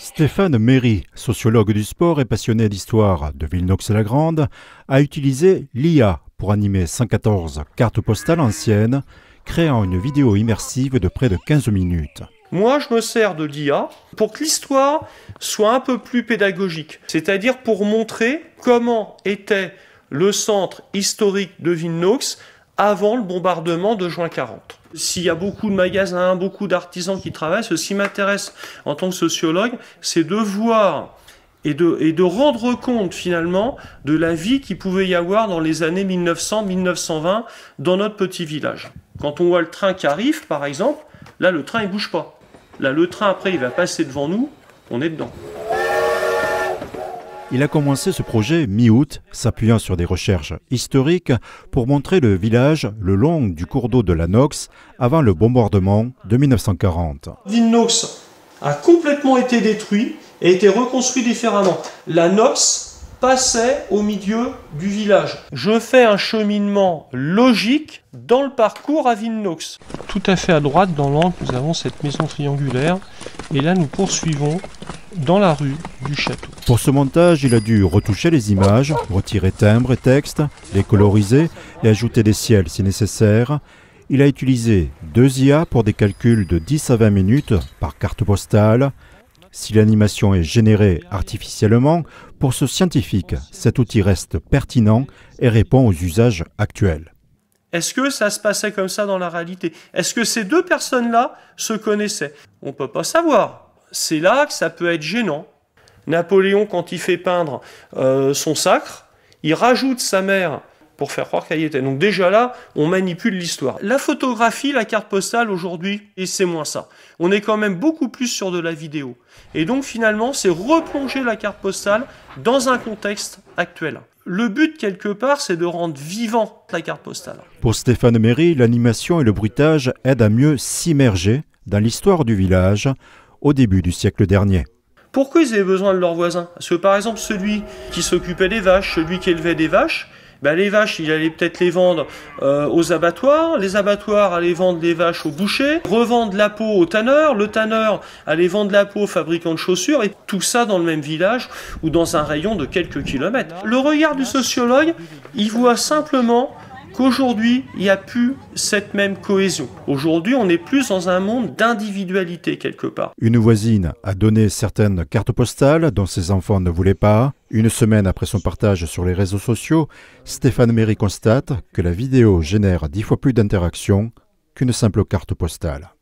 Stéphane Méry, sociologue du sport et passionné d'histoire de Villenox-la-Grande, a utilisé l'IA pour animer 114 cartes postales anciennes, créant une vidéo immersive de près de 15 minutes. Moi, je me sers de l'IA pour que l'histoire soit un peu plus pédagogique, c'est-à-dire pour montrer comment était le centre historique de Villenox avant le bombardement de juin 40. S'il y a beaucoup de magasins, beaucoup d'artisans qui travaillent, ce qui m'intéresse en tant que sociologue, c'est de voir et de rendre compte finalement de la vie qu'il pouvait y avoir dans les années 1900-1920 dans notre petit village. Quand on voit le train qui arrive, par exemple, là le train il bouge pas. Là le train après il va passer devant nous, on est dedans. Il a commencé ce projet mi-août, s'appuyant sur des recherches historiques pour montrer le village le long du cours d'eau de la Nox avant le bombardement de 1940. Villenox a complètement été détruit et a été reconstruit différemment. La Nox passait au milieu du village. Je fais un cheminement logique dans le parcours à Villenox. Tout à fait à droite, dans l'angle, nous avons cette maison triangulaire et là nous poursuivons dans la rue du château. Pour ce montage, il a dû retoucher les images, retirer timbres et textes, les coloriser et ajouter des ciels si nécessaire. Il a utilisé 2 IA pour des calculs de 10 à 20 minutes par carte postale. Si l'animation est générée artificiellement, pour ce scientifique, cet outil reste pertinent et répond aux usages actuels. Est-ce que ça se passait comme ça dans la réalité? Est-ce que ces deux personnes-là se connaissaient? On ne peut pas savoir. C'est là que ça peut être gênant. Napoléon, quand il fait peindre son sacre, il rajoute sa mère pour faire croire qu'elle y était. Donc déjà là, on manipule l'histoire. La photographie, la carte postale aujourd'hui, et c'est moins ça. On est quand même beaucoup plus sur de la vidéo. Et donc finalement, c'est replonger la carte postale dans un contexte actuel. Le but, quelque part, c'est de rendre vivant la carte postale. Pour Stéphane Méry, l'animation et le bruitage aident à mieux s'immerger dans l'histoire du village au début du siècle dernier. Pourquoi ils avaient besoin de leurs voisins? Parce que par exemple, celui qui s'occupait des vaches, celui qui élevait des vaches, les vaches, il allait peut-être les vendre aux abattoirs, les abattoirs allaient vendre les vaches aux bouchers, revendre la peau au tanneur, le tanneur allait vendre la peau au fabricant de chaussures, et tout ça dans le même village ou dans un rayon de quelques kilomètres. Le regard du sociologue, il voit simplement qu'aujourd'hui, il n'y a plus cette même cohésion. Aujourd'hui, on est plus dans un monde d'individualité quelque part. Une voisine a donné certaines cartes postales dont ses enfants ne voulaient pas. Une semaine après son partage sur les réseaux sociaux, Stéphane Méry constate que la vidéo génère 10 fois plus d'interactions qu'une simple carte postale.